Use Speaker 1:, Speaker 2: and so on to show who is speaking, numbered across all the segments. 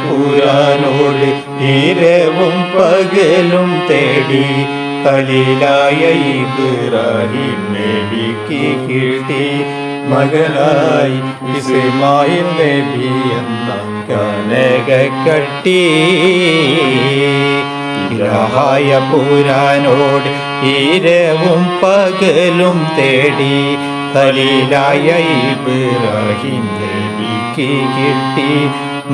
Speaker 1: പുരാനോട് ഇരവും പകലും തേടി ഖലീലായ ഇബ്രാഹിം നബിക്ക് കിട്ടി മകനായി ഇസ്മായിൽ നബി എന്ന കനകക്കട്ടി. ഇലാഹായ പുരാനോട് ഇരവും പകലും തേടി ഖലീലായ ഇബ്രാഹിം നബിക്ക് കിട്ടി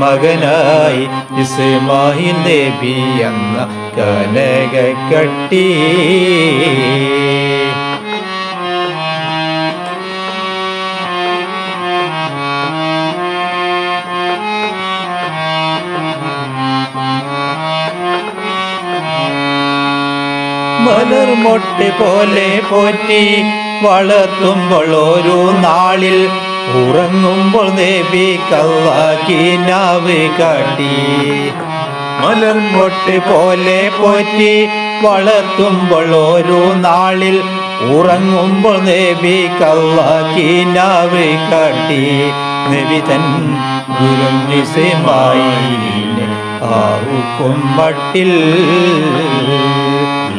Speaker 1: മകനായി ഇസ്മായിൽ നബി എന്ന കനകക്കട്ടി. മലർമൊട്ട് പോലെ പോറ്റി വളർത്തുമ്പോൾ ഒരു നാളിൽ ഉറങ്ങുമ്പോൾ നബിക്കല്ലാഹ് കാട്ടി. മലർമൊട്ട് പോലെ പോറ്റി വളർത്തുമ്പോൾ ഒരു നാളിൽ ഉറങ്ങുമ്പോൾ നബിക്കല്ലാഹ് കാട്ടി. നബി തൻ ഗുരും ഇസ്മാഈലിനെ ആർക്കും മട്ടിൽ.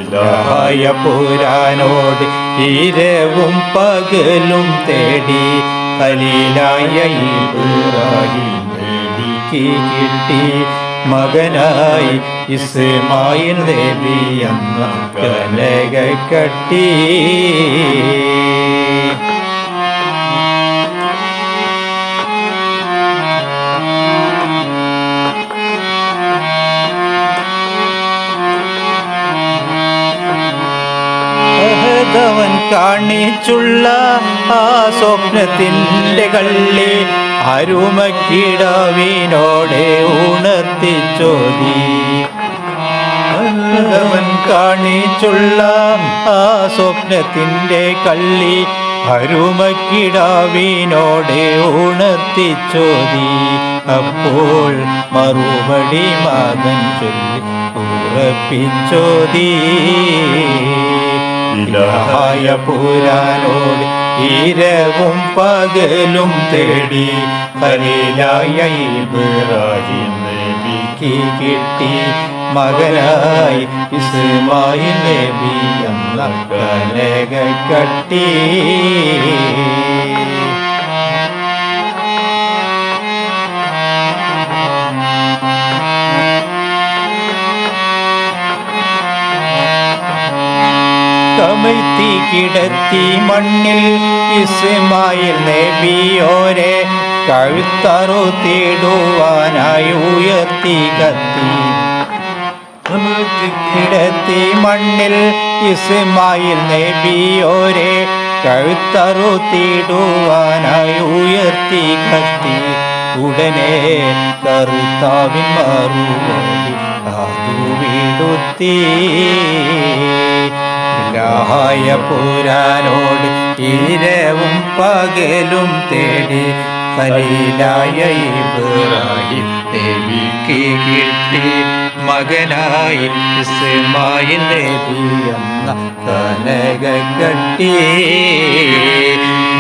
Speaker 1: ഇലാഹായ പുരാനോട് ഇരവും പകലും തേടി ഖലീലായ ഇബ്രാഹിം നബിക്ക് കിട്ടി മകനായി ഇസ്മായിൽ നബി എന്ന കനകക്കട്ടി. അവൻ കാണിച്ചുള്ള ആ സ്വപ്നത്തിൻ്റെ കള്ളി അരുമക്കിടാവിനോടെ ഉണർത്തിച്ചോതി. അവൻ കാണിച്ചുള്ള ആ സ്വപ്നത്തിൻ്റെ കള്ളി അരുമക്കിടാവിനോടെ ഉണർത്തിച്ചോതി. അപ്പോൾ മറുപടി മകൻ ചൊല്ലി ഉറപ്പിച്ചോതി. ഇലാഹായ പുരാനോട് ഇരവും പകലും തേടി ഖലീലായ ഇബ്രാഹിം നബിക്ക് കിട്ടി മകനായി ഇസ്മായിൽ നബി എന്ന കനകക്കട്ടി. കമഴ്ത്തി കിടത്തി മണ്ണിൽ ഇസ്മായിൽ നബിയോരെ കഴുത്തറുത്തിടുവാനായി ഉയർത്തി കത്തി. കമഴ്ത്തി കിടത്തി മണ്ണിൽ ഇസ്മായിൽ നബിയോരെ കഴുത്തറുത്തിടുവാനായി ഉയർത്തി കത്തി. ഉടനെ കർത്താവിൻ മറുപടി അതു വിടുത്തി. ഇലാഹായ പുരാനോട് ഇരവും പകലും തേടി ഖലീലായ ഇബ്രാഹിം നബിക്ക് കിട്ടി മകനായി ഇസ്മായിൽ നബി എന്ന കനകക്കട്ടി.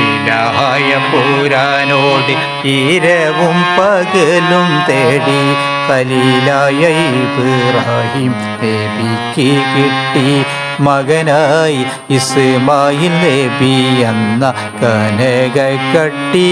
Speaker 1: ഇലാഹായ പുരാനോട് ഇരവും പകലും തേടി ഖലീലായ ഇബ്രാഹിം നബിക്ക് കിട്ടി മകനായി ഇസ്മായിൽ നബി എന്ന കനകക്കട്ടി.